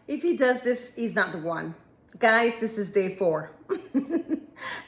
If he does this, he's not the one. Guys, this is day 4.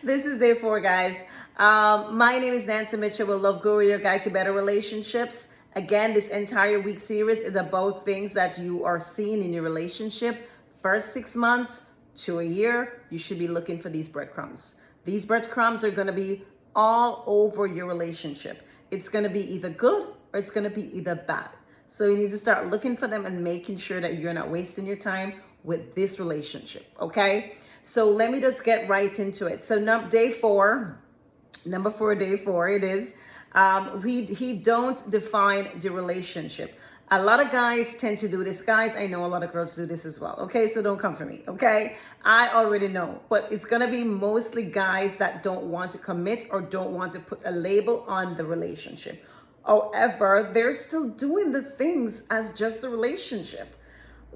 This is day 4, guys. My name is Nancy Mitchell with Love Guru, your guide to better relationships. Again, this entire week series is about things that you are seeing in your relationship. First 6 months to a year, you should be looking for these breadcrumbs. These breadcrumbs are going to be all over your relationship. It's going to be either good or it's going to be either bad. So you need to start looking for them and making sure that you're not wasting your time with this relationship, okay? So let me just get right into it. So day 4, number 4, day 4, it is, he don't define the relationship. A lot of guys tend to do this. Guys, I know a lot of girls do this as well, okay? So don't come for me, okay? I already know, but it's gonna be mostly guys that don't want to commit or don't want to put a label on the relationship. However, they're still doing the things as just a relationship.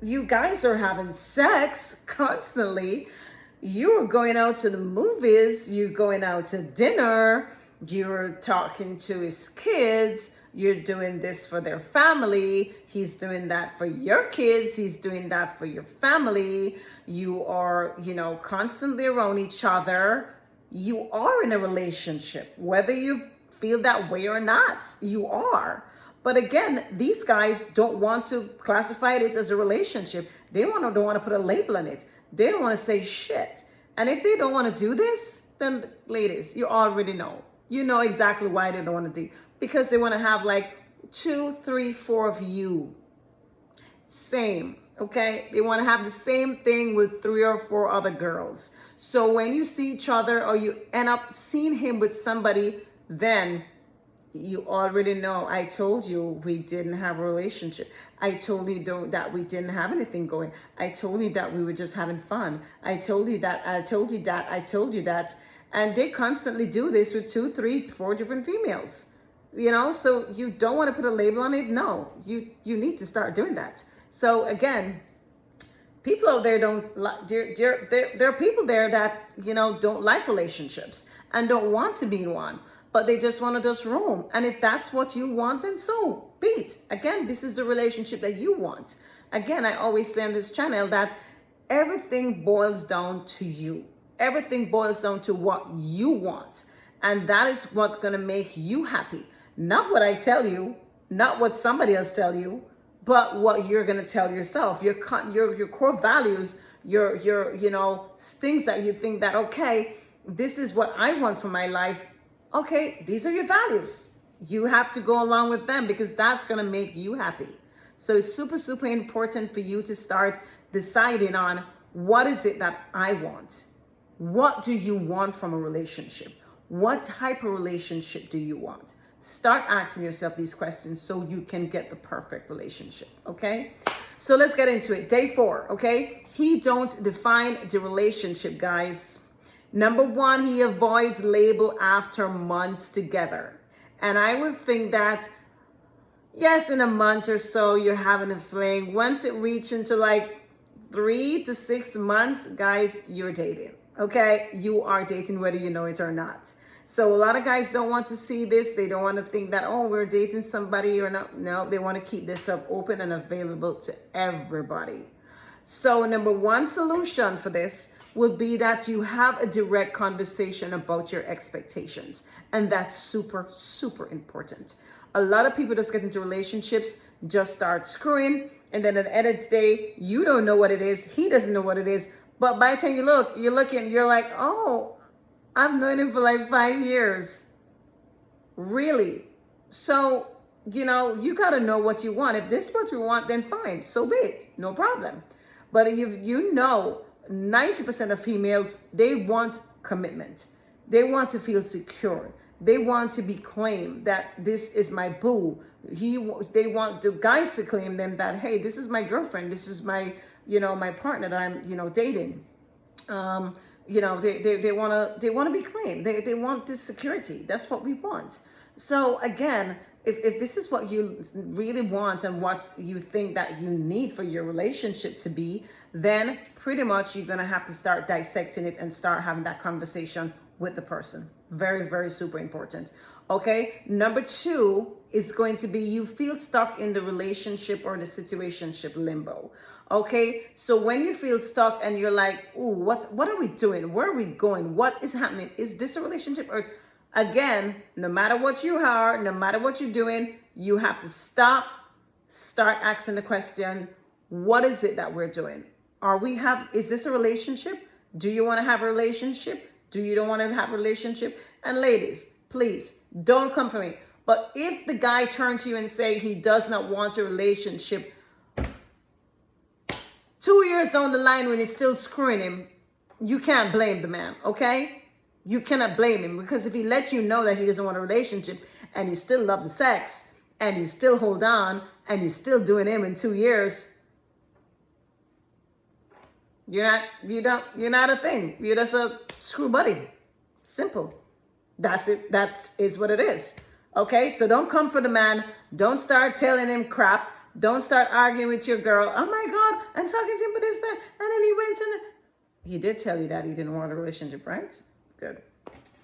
You guys are having sex constantly. You're going out to the movies, you're going out to dinner, you're talking to his kids, you're doing this for their family, he's doing that for your kids, he's doing that for your family. You are, constantly around each other. You are in a relationship, whether you feel that way or not, you are. But again, these guys don't want to classify it as a relationship. They don't want to put a label on it. They don't want to say shit. And if they don't want to do this, then ladies, you already know. You know exactly why they don't want to do. Because they want to have like 2, 3, 4 of you. Same, okay? They want to have the same thing with 3 or 4 other girls. So when you see each other or you end up seeing him with somebody, then you already know. I told you we didn't have a relationship. I told you that we didn't have anything going. I told you that we were just having fun. I told you that, I told you that, I told you that. And they constantly do this with 2, 3, 4 different females. So you don't want to put a label on it. No, you need to start doing that. So again, people out there don't like, there are people there that, don't like relationships and don't want to be in one, but they just want to just roam. And if that's what you want, then so be it. Again, this is the relationship that you want. Again, I always say on this channel that everything boils down to you. Everything boils down to what you want. And that is what's going to make you happy. Not what I tell you, not what somebody else tell you, but what you're going to tell yourself. Your core values, your things that you think that, okay, this is what I want for my life. Okay, these are your values. You have to go along with them because that's going to make you happy. So it's super, super important for you to start deciding on what is it that I want? What do you want from a relationship? What type of relationship do you want? Start asking yourself these questions so you can get the perfect relationship, okay? So let's get into it. Day 4, okay? He don't define the relationship, guys. Number 1, he avoids label after months together. And I would think that, yes, in a month or so, you're having a fling. Once it reaches into like 3 to 6 months, guys, you're dating, okay? You are dating whether you know it or not. So a lot of guys don't want to see this. They don't want to think that, oh, we're dating somebody or not. No, they want to keep this up open and available to everybody. So number 1 solution for this would be that you have a direct conversation about your expectations. And that's super, super important. A lot of people just get into relationships, just start screwing, and then at the end of the day, you don't know what it is. He doesn't know what it is. But by the time you're like, oh, I've known him for like 5 years. Really? So, you got to know what you want. If this is what you want, then fine. So be it. No problem. But if 90% of females, they want commitment. They want to feel secure. They want to be claimed that this is my boo. They want the guys to claim them that, hey, this is my girlfriend. This is my, my partner that I'm, dating. They want to be claimed. They want this security. That's what we want. So again, if this is what you really want and what you think that you need for your relationship to be, then pretty much you're going to have to start dissecting it and start having that conversation with the person. Very, very super important. Okay. Number two is going to be you feel stuck in the relationship or the situationship limbo. Okay. So when you feel stuck and you're like, ooh, what are we doing? Where are we going? What is happening? Is this a relationship? Or again, no matter what you are, no matter what you're doing, you have to start asking the question, what is it that we're doing? Is this a relationship? Do you want to have a relationship? Do you don't want to have a relationship? And ladies, please don't come for me. But if the guy turns to you and say he does not want a relationship, 2 years down the line when you're still screwing him, you can't blame the man, okay? You cannot blame him, because if he lets you know that he doesn't want a relationship and you still love the sex and you still hold on and you're still doing him in 2 years, you're not a thing. You're just a screw buddy. Simple. That's it. That is what it is. Okay? So don't come for the man. Don't start telling him crap. Don't start arguing with your girl. Oh my God, I'm talking to him for this, that. And then he went and he did tell you that he didn't want a relationship, right? Good.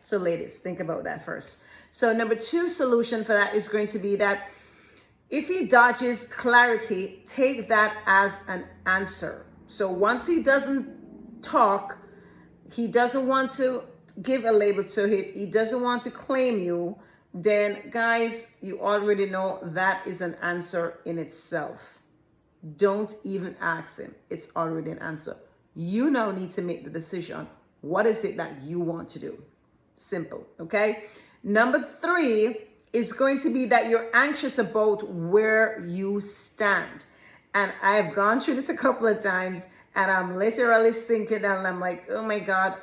So ladies, think about that first. So number two solution for that is going to be that if he dodges clarity, take that as an answer. So once he doesn't talk, he doesn't want to give a label to it, he doesn't want to claim you, then guys, you already know that is an answer in itself. Don't even ask him. It's already an answer. You now need to make the decision. What is it that you want to do? Simple, okay? Number three is going to be that you're anxious about where you stand. And I've gone through this a couple of times and I'm literally sinking down and I'm like, oh my God,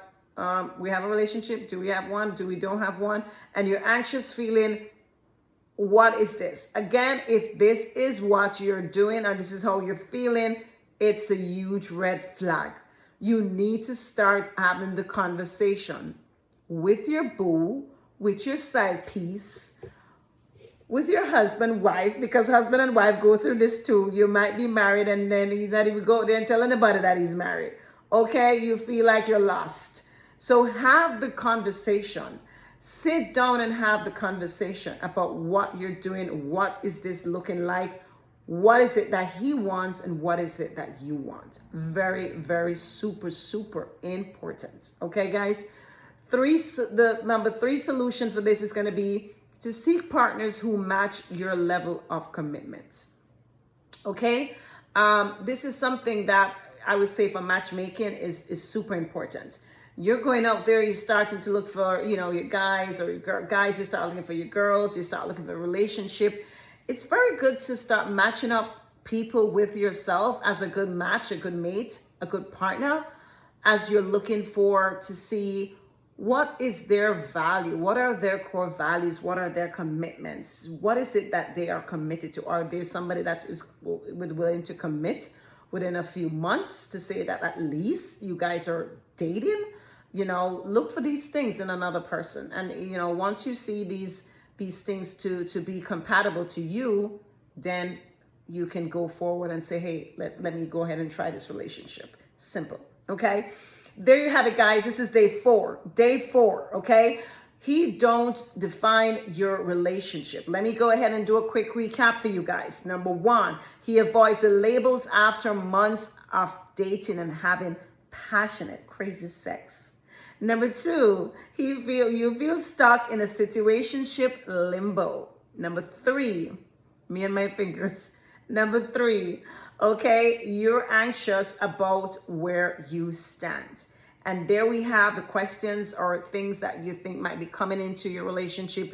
we have a relationship. Do we have one? Do we don't have one? And you're anxious feeling, what is this? Again, if this is what you're doing or this is how you're feeling, it's a huge red flag. You need to start having the conversation with your boo, with your side piece, with your husband, wife, because husband and wife go through this too. You might be married and then he's not even go there and tell anybody that he's married. Okay, you feel like you're lost. So have the conversation. Sit down and have the conversation about what you're doing. What is this looking like? What is it that he wants and what is it that you want? Very, very super, super important. Okay, guys? The number three solution for this is going to be to seek partners who match your level of commitment. Okay? This is something that I would say for matchmaking is super important. You're going out there, you're starting to look for, your guys, or your guys, you start looking for your girls, you start looking for a relationship. It's very good to start matching up people with yourself as a good match, a good mate, a good partner, as you're looking to see what is their value, what are their core values, what are their commitments, what is it that they are committed to. Are there somebody that is willing to commit within a few months to say that at least you guys are dating? Look for these things in another person. And, once you see these things to be compatible to you, then you can go forward and say, hey, let me go ahead and try this relationship. Simple. Okay. There you have it, guys. This is day four. Day four. Okay. He don't define your relationship. Let me go ahead and do a quick recap for you guys. Number one, he avoids the labels after months of dating and having passionate, crazy sex. Number two, you feel stuck in a situationship limbo. Number three, me and my fingers. Number three, okay, you're anxious about where you stand. And there we have the questions or things that you think might be coming into your relationship.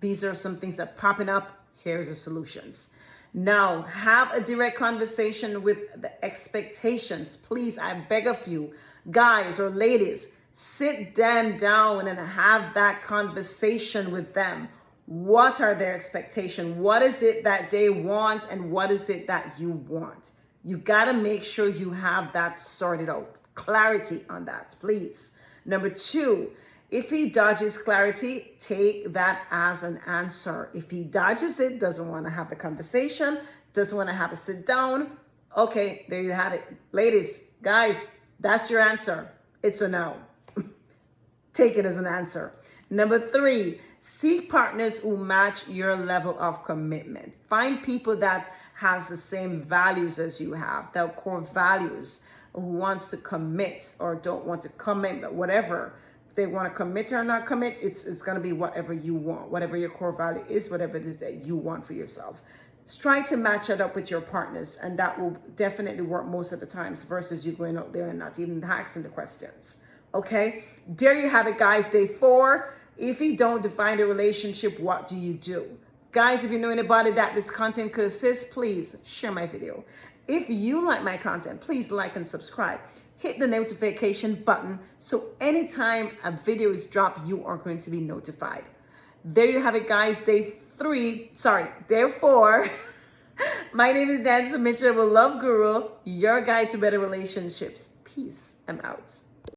These are some things that are popping up. Here's the solutions. Now, have a direct conversation with the expectations. Please, I beg of you, guys or ladies, sit them down and have that conversation with them. What are their expectations? What is it that they want and what is it that you want? You got to make sure you have that sorted out. Clarity on that, please. Number two, if he dodges clarity, take that as an answer. If he dodges it, doesn't want to have the conversation, doesn't want to have a sit down, okay, there you have it. Ladies, guys, that's your answer. It's a no. Take it as an answer. Number 3, seek partners who match your level of commitment. Find people that has the same values as you have, their core values, who wants to commit or don't want to commit, but whatever. If they want to commit or not commit, it's going to be whatever you want, whatever your core value is, whatever it is that you want for yourself. Try to match it up with your partners, and that will definitely work most of the times versus you going out there and not even asking the questions. Okay, there you have it, guys. Day 4. If you don't define a relationship, what do you do? Guys, if you know anybody that this content could assist, please share my video. If you like my content, please like and subscribe. Hit the notification button so anytime a video is dropped, you are going to be notified. There you have it, guys. Day 4. My name is Nancy Mitchell with Love Guru, your guide to better relationships. Peace. I'm out.